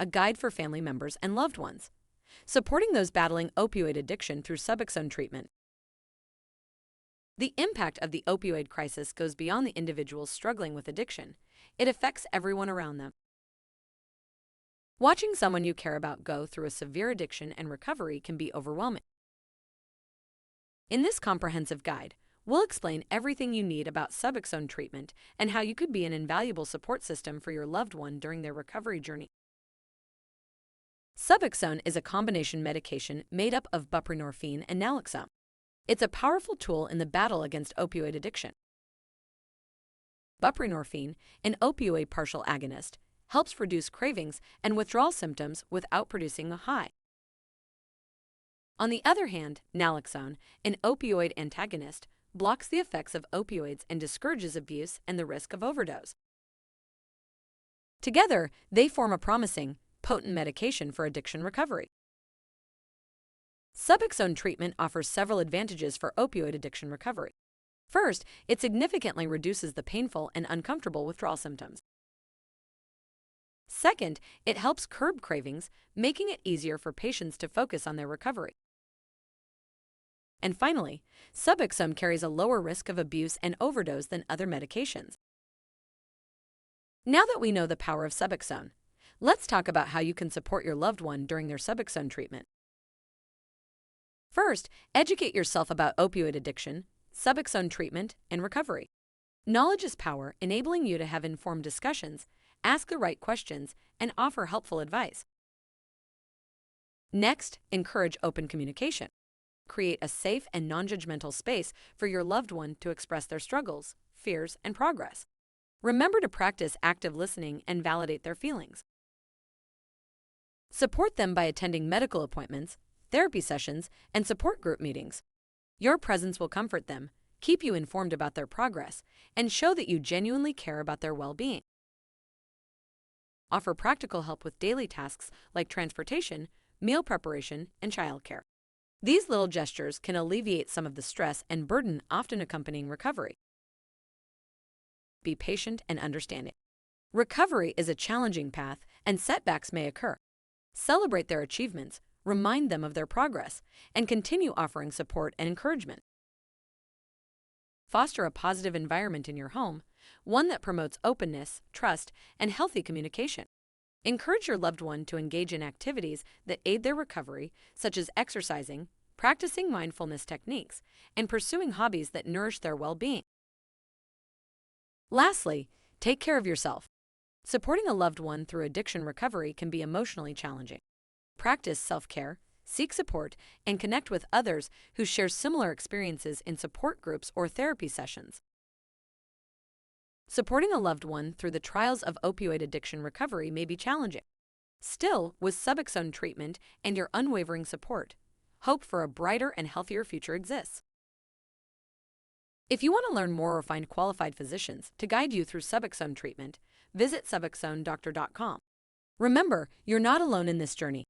a guide for family members and loved ones, supporting those battling opioid addiction through Suboxone treatment. The impact of the opioid crisis goes beyond the individuals struggling with addiction. It affects everyone around them. Watching someone you care about go through a severe addiction and recovery can be overwhelming. In this comprehensive guide, we'll explain everything you need about Suboxone treatment and how you could be an invaluable support system for your loved one during their recovery journey. Suboxone is a combination medication made up of buprenorphine and naloxone. It's a powerful tool in the battle against opioid addiction. Buprenorphine, an opioid partial agonist, helps reduce cravings and withdrawal symptoms without producing a high. On the other hand, naloxone, an opioid antagonist, blocks the effects of opioids and discourages abuse and the risk of overdose. Together, they form a promising, potent medication for addiction recovery. Suboxone treatment offers several advantages for opioid addiction recovery. First, it significantly reduces the painful and uncomfortable withdrawal symptoms. Second, it helps curb cravings, making it easier for patients to focus on their recovery. And finally, Suboxone carries a lower risk of abuse and overdose than other medications. Now that we know the power of Suboxone, let's talk about how you can support your loved one during their Suboxone treatment. First, educate yourself about opioid addiction, Suboxone treatment, and recovery. Knowledge is power, enabling you to have informed discussions, ask the right questions, and offer helpful advice. Next, encourage open communication. Create a safe and non-judgmental space for your loved one to express their struggles, fears, and progress. Remember to practice active listening and validate their feelings. Support them by attending medical appointments, therapy sessions, and support group meetings. Your presence will comfort them, keep you informed about their progress, and show that you genuinely care about their well-being. Offer practical help with daily tasks like transportation, meal preparation, and childcare. These little gestures can alleviate some of the stress and burden often accompanying recovery. Be patient and understanding. Recovery is a challenging path, and setbacks may occur. Celebrate their achievements, remind them of their progress, and continue offering support and encouragement. Foster a positive environment in your home, one that promotes openness, trust, and healthy communication. Encourage your loved one to engage in activities that aid their recovery, such as exercising, practicing mindfulness techniques, and pursuing hobbies that nourish their well-being. Lastly, take care of yourself. Supporting a loved one through addiction recovery can be emotionally challenging. Practice self-care, seek support, and connect with others who share similar experiences in support groups or therapy sessions. Supporting a loved one through the trials of opioid addiction recovery may be challenging. Still, with Suboxone treatment and your unwavering support, hope for a brighter and healthier future exists. If you want to learn more or find qualified physicians to guide you through Suboxone treatment, visit SuboxoneDoctor.com. Remember, you're not alone in this journey.